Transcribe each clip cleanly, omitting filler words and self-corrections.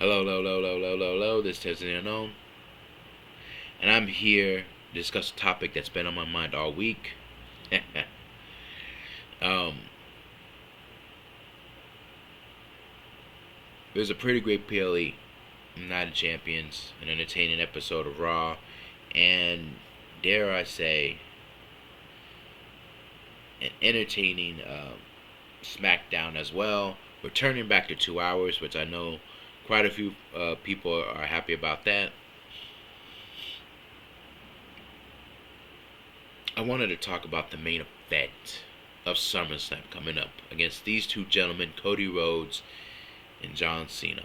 Hello, hello, hello, hello, hello, hello, hello. This is the Unknown, and I'm here to discuss a topic that's been on my mind all week. um, it was a pretty great PLE, Night of Champions, an entertaining episode of Raw, and dare I say, an entertaining SmackDown as well. Returning back to 2 hours, which I know quite a few people are happy about that. I wanted to talk about the main event of SummerSlam coming up against these two gentlemen, Cody Rhodes and John Cena.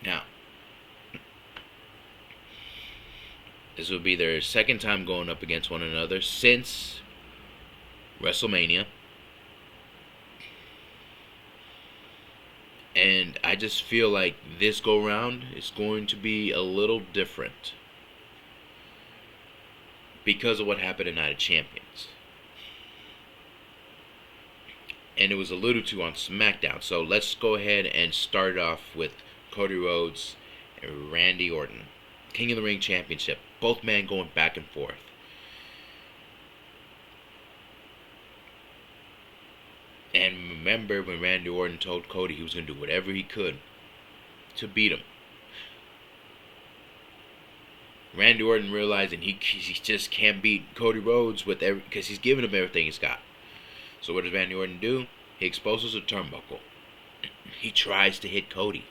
Now, this will be their second time going up against one another since WrestleMania. And I just feel like this go round is going to be a little different because of what happened in Night of Champions. And it was alluded to on SmackDown. So let's go ahead and start off with Cody Rhodes and Randy Orton. King of the Ring Championship. Both men going back and forth. And remember when Randy Orton told Cody he was going to do whatever he could to beat him. Randy Orton realizing he just can't beat Cody Rhodes with because he's giving him everything he's got. So what does Randy Orton do? He exposes a turnbuckle. He tries to hit Cody.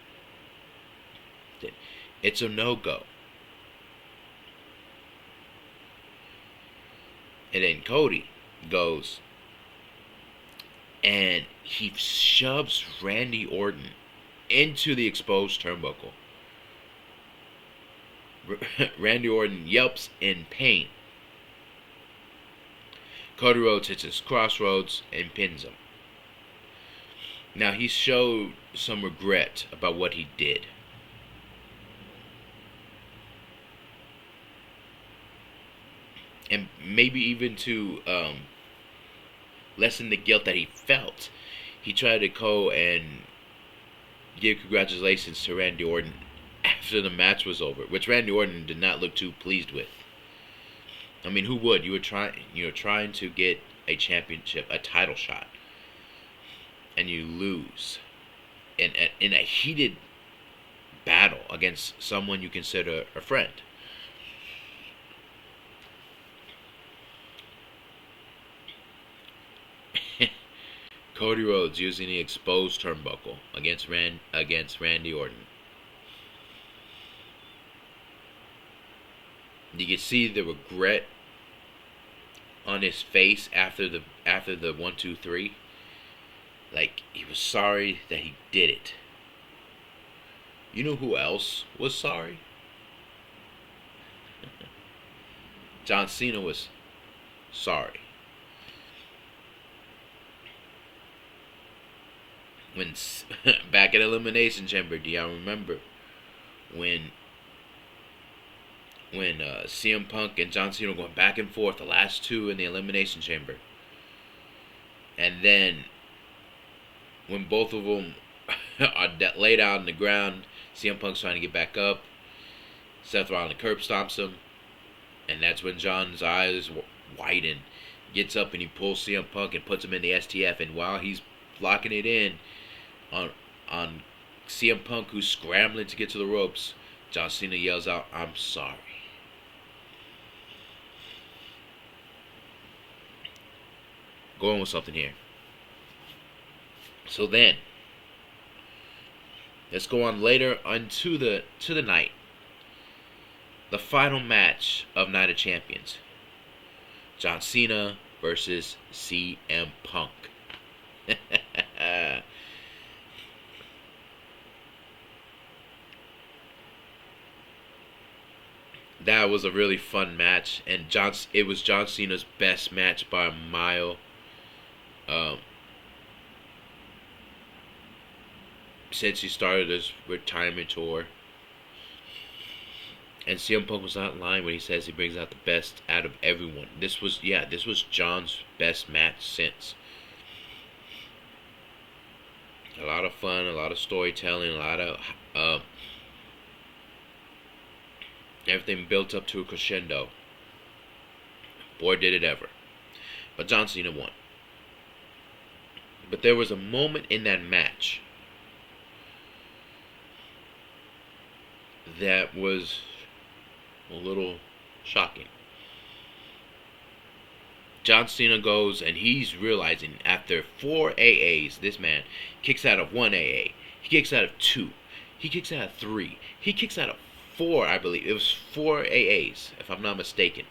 It's a no-go. And then Cody goes and he shoves Randy Orton into the exposed turnbuckle. Randy Orton yelps in pain. Cody Rhodes hits his crossroads and pins him. Now he showed some regret about what he did. And maybe even to lessen the guilt that he felt, he tried to go and give congratulations to Randy Orton after the match was over, which Randy Orton did not look too pleased with. I mean, who would? You were trying to get a championship, a title shot, and you lose in a heated battle against someone you consider a friend. Cody Rhodes using the exposed turnbuckle against Randy Orton. You can see the regret on his face after the 1, 2, 3. Like he was sorry that he did it. You know who else was sorry? John Cena was sorry. When back at Elimination Chamber, do y'all remember when CM Punk and John Cena were going back and forth, the last two in the Elimination Chamber, and then when both of them are laid out on the ground, CM Punk's trying to get back up, Seth Rollins curb stomps him, and that's when John's eyes widen, gets up and he pulls CM Punk and puts him in the STF, and while he's locking it in on CM Punk, who's scrambling to get to the ropes, John Cena yells out, "I'm sorry." Going with something here. So then, let's go on later onto the night. The final match of Night of Champions. John Cena versus CM Punk. That was a really fun match, and it was John Cena's best match by a mile. Since he started his retirement tour. And CM Punk was not lying when he says he brings out the best out of everyone. This was John's best match since. A lot of fun, a lot of storytelling, a lot of everything built up to a crescendo. Boy, did it ever. But John Cena won. But there was a moment in that match that was a little shocking. John Cena goes and he's realizing after 4 AAs, this man kicks out of 1 AA. He kicks out of 2. He kicks out of 3. He kicks out of 4, I believe. It was 4 AAs, if I'm not mistaken.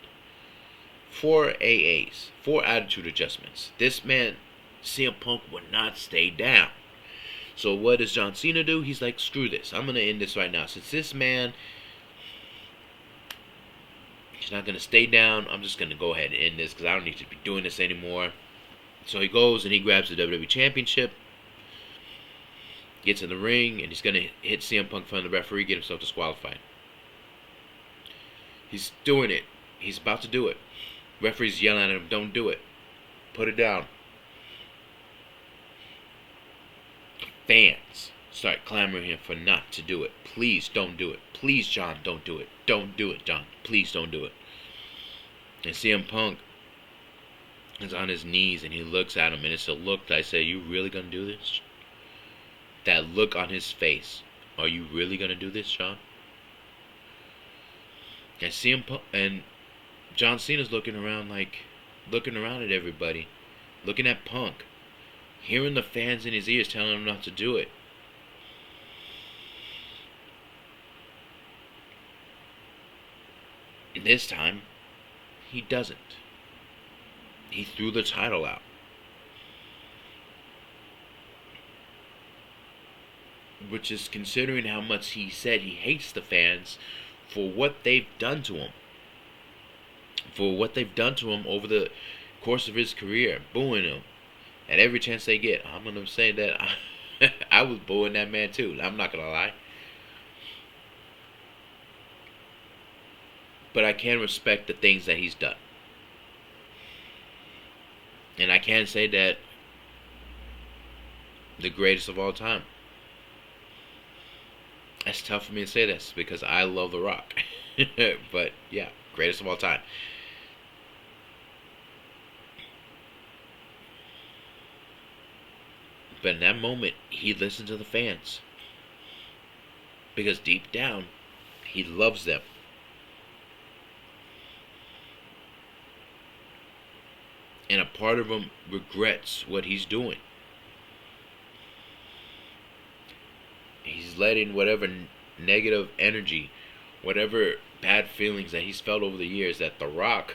4 AAs. 4 attitude adjustments. This man, CM Punk, would not stay down. So what does John Cena do? He's like, screw this. I'm going to end this right now. Since this man, he's not going to stay down, I'm just going to go ahead and end this because I don't need to be doing this anymore. So he goes and he grabs the WWE Championship, gets in the ring, and he's going to hit CM Punk in front of the referee, get himself disqualified. He's doing it. He's about to do it. Referee's yelling at him, don't do it. Put it down. Fans start clamoring him for not to do it. Please don't do it. Please, John, don't do it. Don't do it, John. Please don't do it. And CM Punk is on his knees and he looks at him and it's a look that I say, you really gonna do this? That look on his face. Are you really gonna do this, John? And CM Punk and John Cena's looking around at everybody, looking at Punk, hearing the fans in his ears telling him not to do it. This time, he doesn't. He threw the title out. Which is considering how much he said he hates the fans for what they've done to him. For what they've done to him over the course of his career, booing him at every chance they get. I'm going to say that I was booing that man too. I'm not going to lie. But I can respect the things that he's done. And I can say that the greatest of all time. That's tough for me to say this because I love The Rock. But yeah, greatest of all time. But in that moment, he listened to the fans. Because deep down, he loves them. And a part of him regrets what he's doing. He's letting whatever negative energy, whatever bad feelings that he's felt over the years, that The Rock,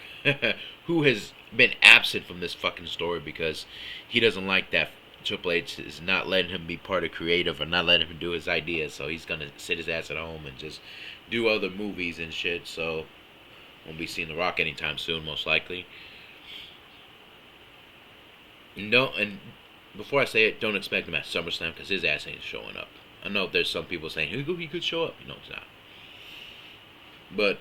who has been absent from this fucking story because he doesn't like that Triple H is not letting him be part of creative or not letting him do his ideas, so he's gonna sit his ass at home and just do other movies and shit. So won't be seeing The Rock anytime soon, most likely. No, and before I say it, don't expect him at SummerSlam because his ass ain't showing up. I know there's some people saying he could show up. No, he's not. But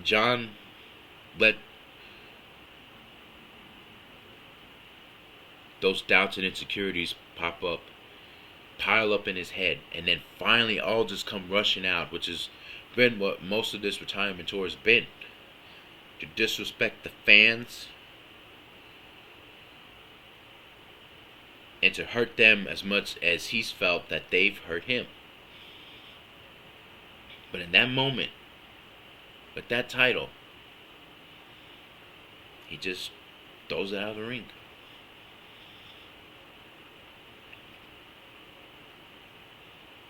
John let those doubts and insecurities pile up in his head, and then finally all just come rushing out, which has been what most of this retirement tour has been. To disrespect the fans and to hurt them as much as he's felt that they've hurt him. But in that moment, with that title, he just throws it out of the ring.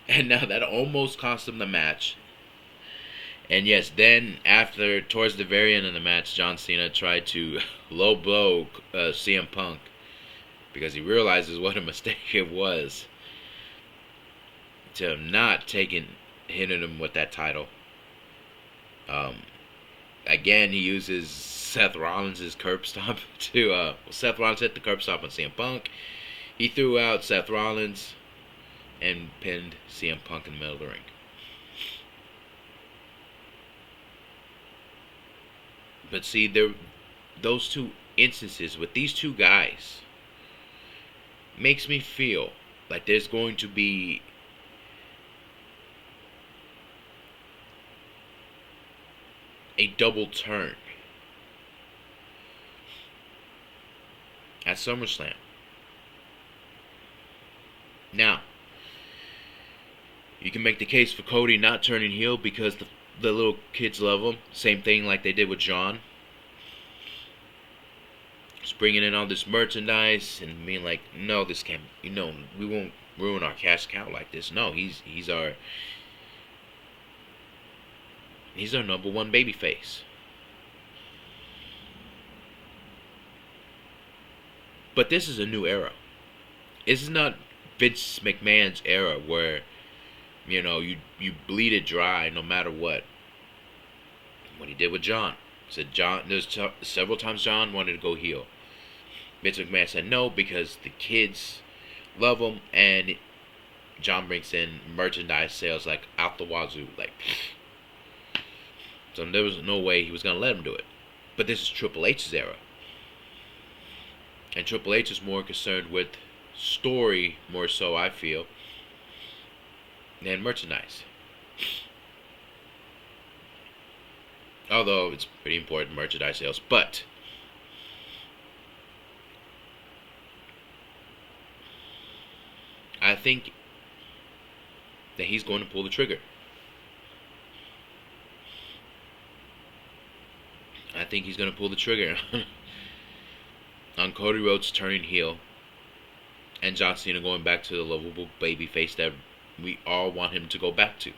And now that almost cost him the match. And yes, then towards the very end of the match, John Cena tried to low blow CM Punk because he realizes what a mistake it was to not hitting him with that title. Again, he uses Seth Rollins' curb stomp to Seth Rollins hit the curb stomp on CM Punk. He threw out Seth Rollins and pinned CM Punk in the middle of the ring. But see, those two instances with these two guys makes me feel like there's going to be a double turn at SummerSlam. Now, you can make the case for Cody not turning heel because the little kids love him. Same thing like they did with John. Just bringing in all this merchandise and being like, no, this can't, we won't ruin our cash cow like this. No, he's our number one babyface. But this is a new era. This is not Vince McMahon's era where, you bleed it dry no matter what. What he did with John. Said John, there's several times John wanted to go heel. Vince McMahon said no because the kids love him, and John brings in merchandise sales like out the wazoo, so there was no way he was gonna let him do it. But this is Triple H's era, and Triple H is more concerned with story, more so I feel, than merchandise. Although it's pretty important merchandise sales, but I think that he's going to pull the trigger. I think he's going to pull the trigger on Cody Rhodes turning heel and John Cena going back to the lovable babyface that we all want him to go back to.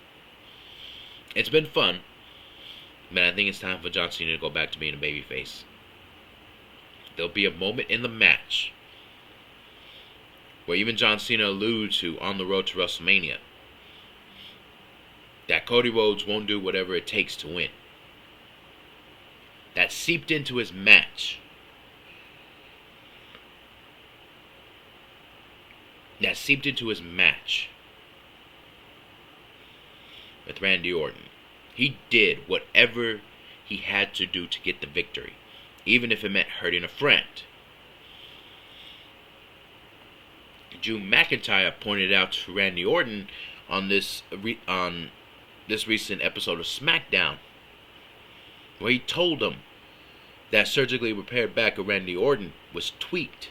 It's been fun, but I think it's time for John Cena to go back to being a babyface. There'll be a moment in the match where even John Cena alluded to on the road to WrestleMania that Cody Rhodes won't do whatever it takes to win. That seeped into his match. With Randy Orton. He did whatever he had to do to get the victory, even if it meant hurting a friend. Drew McIntyre pointed out to Randy Orton on this recent episode of SmackDown, where he told him that surgically repaired back of Randy Orton was tweaked,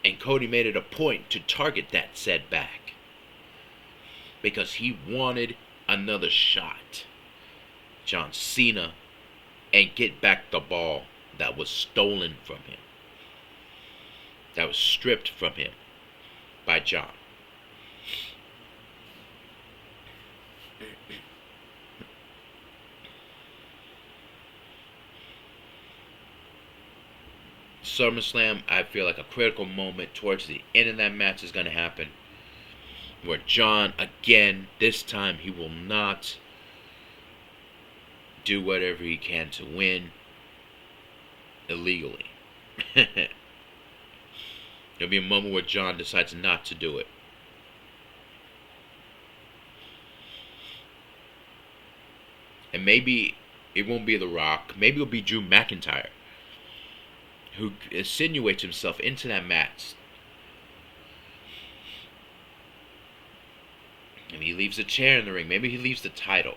and Cody made it a point to target that said back because he wanted another shot, John Cena, and get back the ball that was stolen from him, that was stripped from him by John. SummerSlam, I feel like a critical moment towards the end of that match is going to happen, where John, again, this time he will not do whatever he can to win illegally. There'll be a moment where John decides not to do it. And maybe it won't be The Rock. Maybe it'll be Drew McIntyre, who insinuates himself into that match. Maybe he leaves a chair in the ring. Maybe he leaves the title.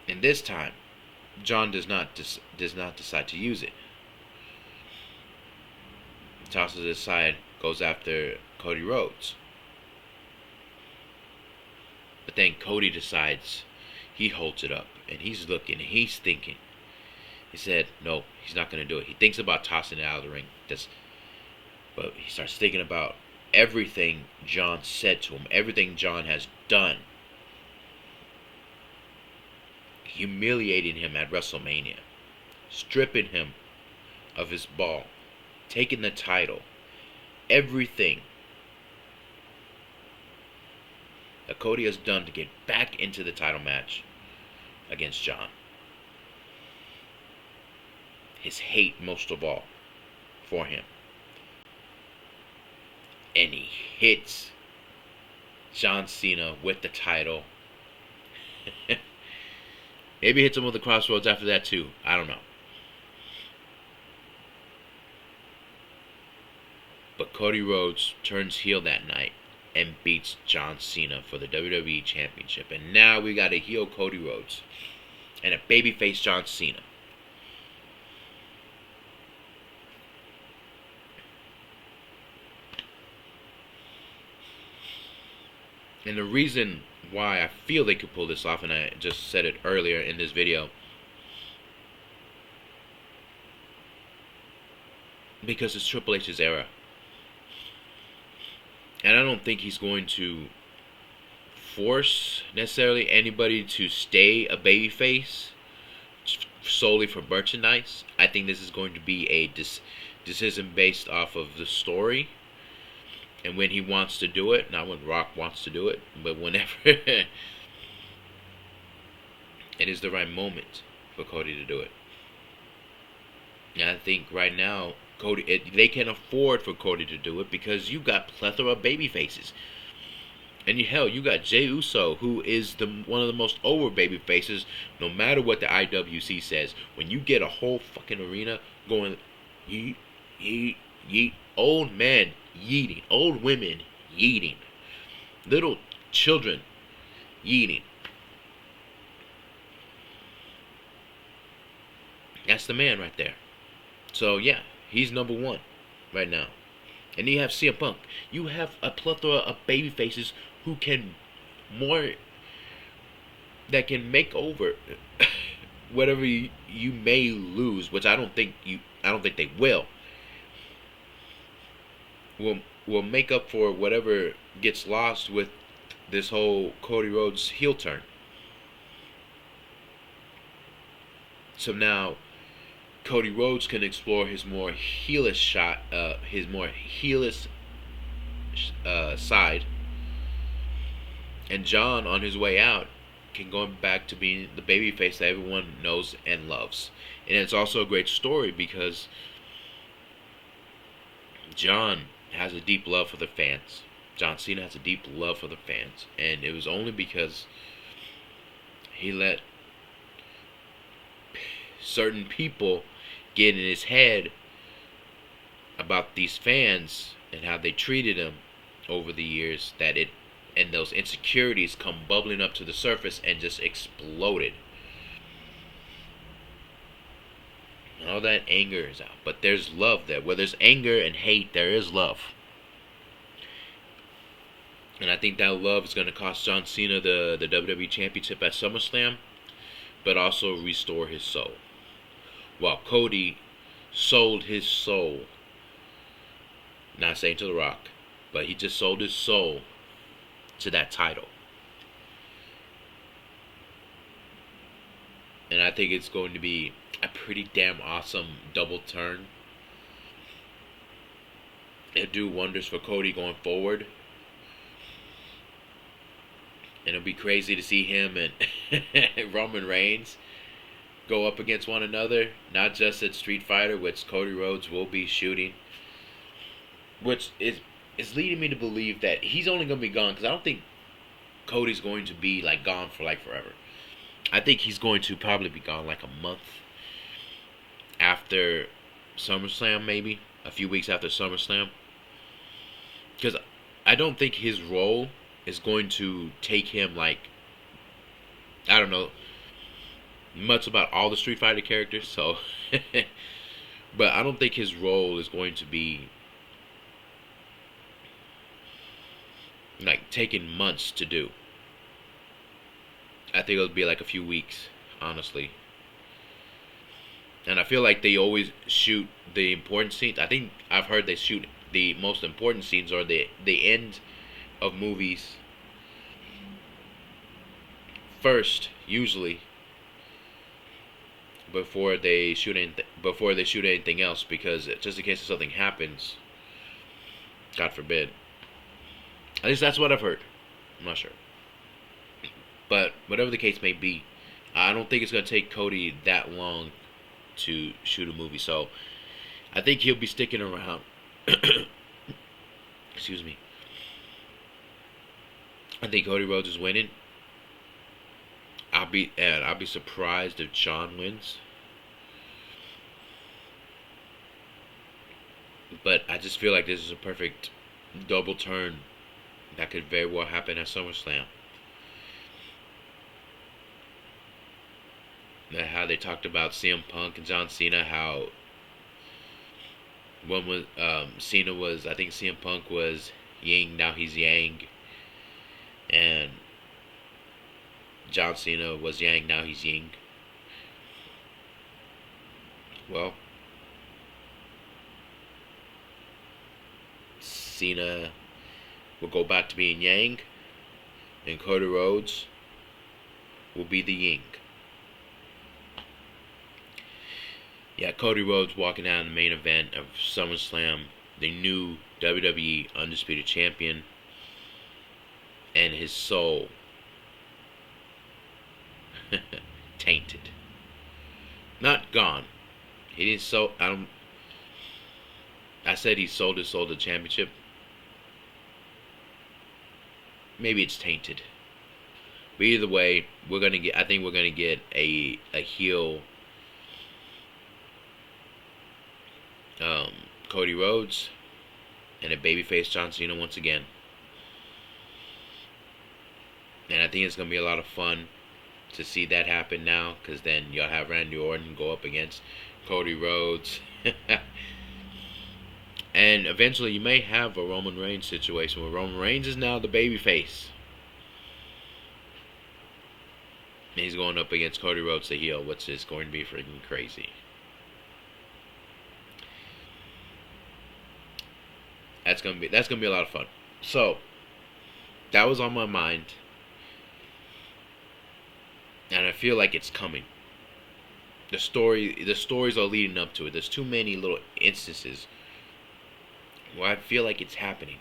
And this time, John does not decide to use it. Tosses it aside, goes after Cody Rhodes. But then Cody decides he holds it up, and he's looking, and he's thinking. He said, no, he's not going to do it. He thinks about tossing it out of the ring. But he starts thinking about everything John said to him, everything John has done. Humiliating him at WrestleMania. Stripping him of his ball. Taking the title. Everything that Cody has done to get back into the title match against John. His hate, most of all, for him. And he hits John Cena with the title Maybe hits him with the crossroads after that too. I don't know. But Cody Rhodes turns heel that night and beats John Cena for the WWE Championship. And now we got a heel Cody Rhodes and a babyface John Cena. And the reason why I feel they could pull this off, and I just said it earlier in this video, because it's Triple H's era. And I don't think he's going to force necessarily anybody to stay a babyface solely for merchandise. I think this is going to be a decision based off of the story and when he wants to do it. Not when Rock wants to do it, but whenever it is the right moment for Cody to do it. And I think right now they can afford for Cody to do it because you got plethora of baby faces. And you got Jey Uso, who is one of the most over baby faces, no matter what the IWC says. When you get a whole fucking arena going yeet, yeet, yeet, old men yeeting, old women yeeting, little children yeeting. That's the man right there. So yeah, he's number one right now. And you have CM Punk. You have a plethora of baby faces who can that can make over whatever you may lose, which I don't think they will make up for whatever gets lost with this whole Cody Rhodes heel turn. So now Cody Rhodes can explore his more heelish side, and John, on his way out, can go back to being the babyface that everyone knows and loves. And it's also a great story because John has a deep love for the fans. John Cena has a deep love for the fans, and it was only because he let certain people get in his head about these fans and how they treated him over the years and those insecurities come bubbling up to the surface and just exploded. And all that anger is out, but there's love there. Where there's anger and hate, there is love. And I think that love is going to cost John Cena the WWE Championship at SummerSlam, but also restore his soul. While Cody sold his soul, not saying to The Rock, but he just sold his soul to that title. And I think it's going to be a pretty damn awesome double turn. It'll do wonders for Cody going forward. And it'll be crazy to see him and Roman Reigns go up against one another, not just at Street Fighter, which Cody Rhodes will be shooting, which is leading me to believe that he's only going to be gone, because I don't think Cody's going to be gone for forever. I think he's going to probably be gone a month after SummerSlam, maybe a few weeks after SummerSlam, because I don't think his role is going to take him I don't know much about all the Street Fighter characters, so but I don't think his role is going to be taking months to do. I think it'll be a few weeks, honestly. And I feel like they always shoot the important scenes. I think I've heard they shoot the most important scenes or the end of movies first, usually, before they shoot anything else, because just in case something happens, God forbid. At least that's what I've heard. I'm not sure. But whatever the case may be, I don't think it's going to take Cody that long to shoot a movie. So I think he'll be sticking around. Excuse me. I think Cody Rhodes is winning. I'll be surprised if John wins. But I just feel like this is a perfect double turn that could very well happen at SummerSlam. How they talked about CM Punk and John Cena, how one was Cena was, I think CM Punk was Yin, now he's Yang, and John Cena was Yang, now he's Ying. Well, Cena will go back to being Yang, and Cody Rhodes will be the Ying. Yeah, Cody Rhodes walking out in the main event of SummerSlam, the new WWE Undisputed Champion, and his soul tainted. Not gone. He didn't sold. I said he sold his soul to the championship. Maybe it's tainted. But either way, we're gonna get. I think we're gonna get a heel. Cody Rhodes and a babyface John Cena once again. And I think it's going to be a lot of fun to see that happen now, because then you'll have Randy Orton go up against Cody Rhodes. And eventually you may have a Roman Reigns situation where Roman Reigns is now the babyface. And he's going up against Cody Rhodes, the heel, which is going to be freaking crazy. That's gonna be a lot of fun. So that was on my mind, and I feel like it's coming. The stories are leading up to it. There's too many little instances where I feel like it's happening.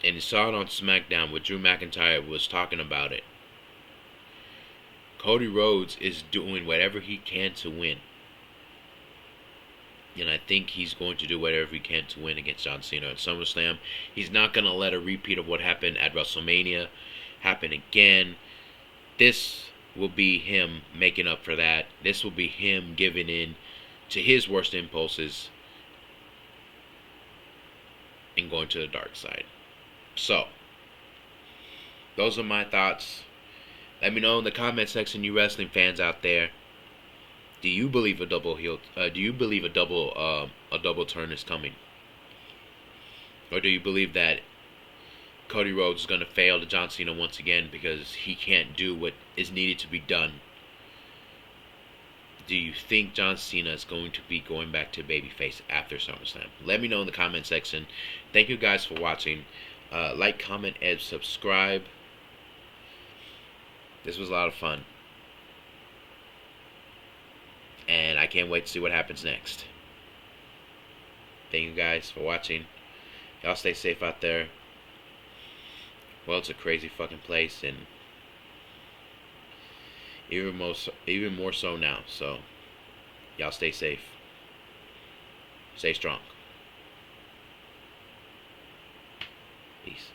And you saw it on SmackDown where Drew McIntyre was talking about it. Cody Rhodes is doing whatever he can to win. And I think he's going to do whatever he can to win against John Cena at SummerSlam. He's not going to let a repeat of what happened at WrestleMania happen again. This will be him making up for that. This will be him giving in to his worst impulses and going to the dark side. So, those are my thoughts. Let me know in the comment section, you wrestling fans out there. Do you believe a double heel? Do you believe a double turn is coming, or do you believe that Cody Rhodes is going to fail to John Cena once again because he can't do what is needed to be done? Do you think John Cena is going to be going back to babyface after SummerSlam? Let me know in the comment section. Thank you guys for watching. Like, comment, and subscribe. This was a lot of fun. And I can't wait to see what happens next. Thank you guys for watching. Y'all stay safe out there. Well, it's a crazy fucking place, and even more so now. So, y'all stay safe. Stay strong. Peace.